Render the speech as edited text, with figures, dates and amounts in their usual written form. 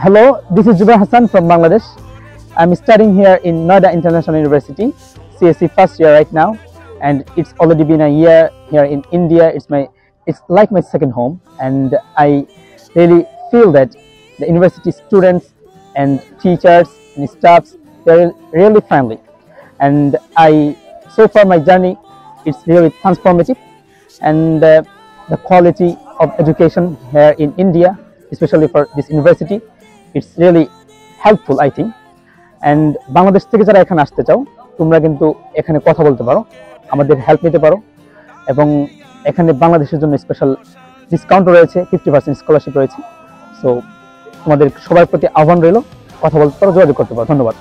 Hello, this is Jubair Hassan from Bangladesh. I'm studying here in Noida International University, CSE first year right now, and it's already been a year here in India. It's like my second home, and I really feel that the university students and teachers and staffs, they're really friendly, and so far my journey, it's really transformative, and the quality of education here in India, especially for this university, it's really helpful I think. And Bangladesh থেকে যারা এখানে আসতে চাও, তোমরা কিন্তু এখানে কথা বলতে পারো, আমাদের হেল্প নিতে পারো, এবং এখানে বাংলাদেশের জন্য স্পেশাল ডিসকাউন্ট রয়েছে, 50% স্কলারশিপ রয়েছে। সো তোমাদের সবার প্রতি আহ্বান রইল, কথা বলতে পারো, যোগাযোগ করতে পারো। ধন্যবাদ।